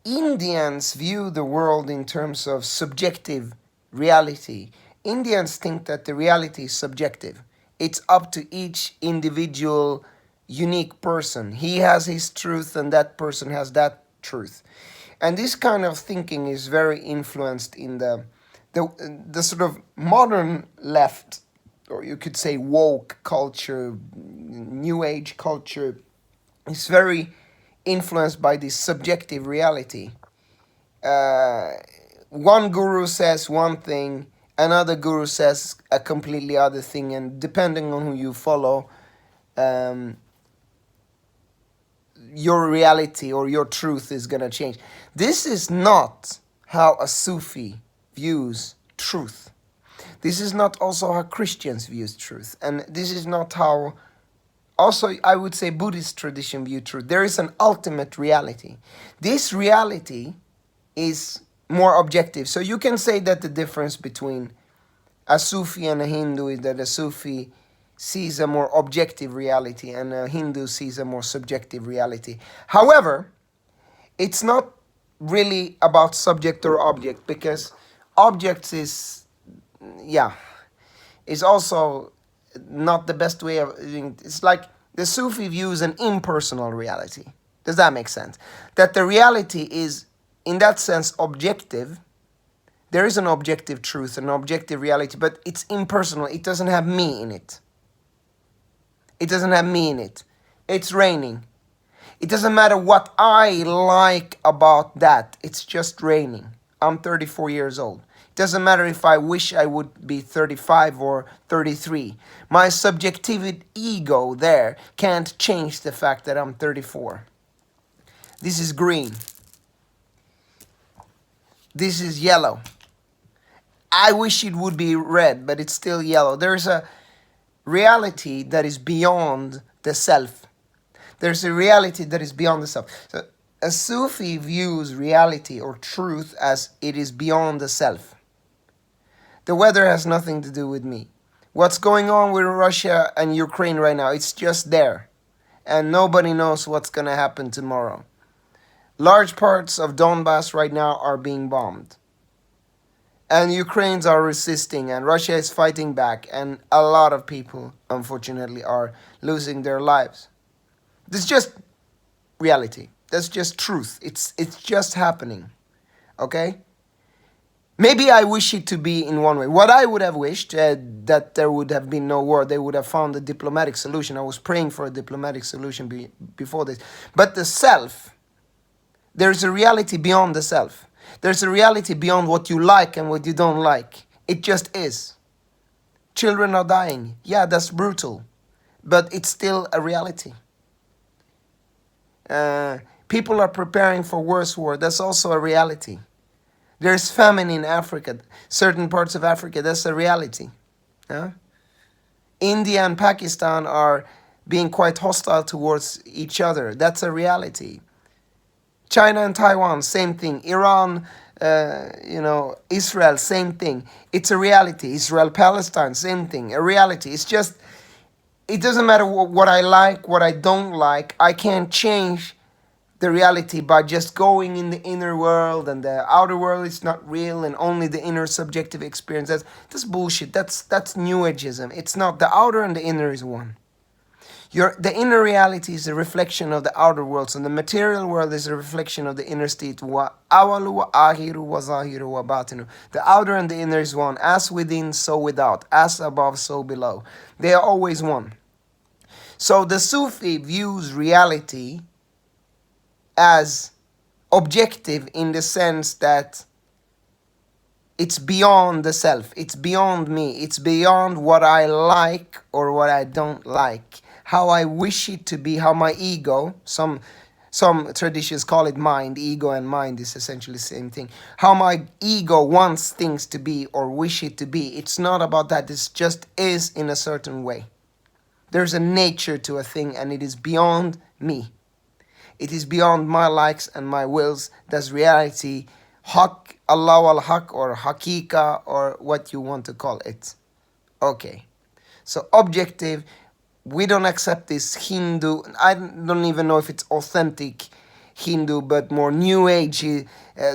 Indians view the world in terms of subjective reality. Indians think that the reality is subjective. It's up to each individual, unique person. He has his truth, and that person has that truth. And this kind of thinking is very influenced in the, the sort of modern left, or you could say woke culture, new age culture, is very influenced by this subjective reality. Uh, One guru says one thing, another guru says a completely other thing, and depending on who you follow, um, your reality or your truth is gonna change. This is not how a Sufi views truth. This is not also how Christians view truth, and this is not how also I would say Buddhist tradition view truth. There is an ultimate reality. This reality is more objective. So you can say that the difference between a Sufi and a Hindu is that a Sufi sees a more objective reality and a Hindu sees a more subjective reality. However, it's not really about subject or object, because objects is also not the best way of it's like the Sufi views an impersonal reality. Does that make sense? That the reality is in that sense objective. There is an objective truth, an objective reality, but it's impersonal. It doesn't have me in it. It doesn't have me in it. It's raining. It doesn't matter what I like about that. It's just raining. I'm 34 years old. It doesn't matter if I wish I would be 35 or 33. My subjective ego there can't change the fact that I'm 34. This is green. This is yellow. I wish it would be red, but it's still yellow. There's a reality that is beyond the self. There's a reality that is beyond the self. So a Sufi views reality or truth as it is beyond the self. The weather has nothing to do with me. What's going on with Russia and Ukraine right now, it's just there. And nobody knows what's going to happen tomorrow. Large parts of Donbass right now are being bombed. And Ukrainians are resisting, and Russia is fighting back, and a lot of people, unfortunately, are losing their lives. This is just reality. That's just truth. It's just happening. Okay? Maybe I wish it to be in one way. What I would have wished, that there would have been no war. They would have found a diplomatic solution. I was praying for a diplomatic solution before this. But the self, there's a reality beyond the self. There's a reality beyond what you like and what you don't like. It just is. Children are dying. Yeah, that's brutal. But it's still a reality. People are preparing for worse war. That's also a reality. There's famine in Africa. Certain parts of Africa, that's a reality. Yeah? India and Pakistan are being quite hostile towards each other. That's a reality. China and Taiwan, same thing. Iran, Israel, same thing. It's a reality. Israel, Palestine, same thing. A reality. It's just, it doesn't matter what I like, what I don't like. I can't change the reality by just going in the inner world, and the outer world is not real, and only the inner subjective experience. That's bullshit. That's New Ageism. It's not. The outer and the inner is one. The inner reality is a reflection of the outer world. So the material world is a reflection of the inner state. The outer and the inner is one. As within, so without. As above, so below. They are always one. So the Sufi views reality as objective in the sense that it's beyond the self. It's beyond me. It's beyond what I like or what I don't like. How I wish it to be, how my ego, some traditions call it mind, ego and mind is essentially the same thing. How my ego wants things to be or wish it to be. It's not about that, it just is in a certain way. There's a nature to a thing, and it is beyond me. It is beyond my likes and my wills. That's reality. Haq, Allah al-Haq, or Hakika, or what you want to call it. Okay. So objective. We don't accept this Hindu, I don't even know if it's authentic Hindu, but more New Age,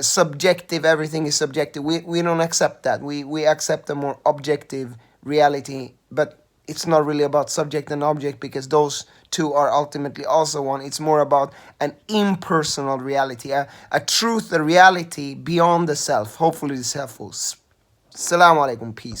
subjective. Everything is subjective. We don't accept that. We accept a more objective reality, but it's not really about subject and object because those two are ultimately also one. It's more about an impersonal reality, a truth, a reality beyond the self. Hopefully, this is helpful. Assalamu alaikum. Peace.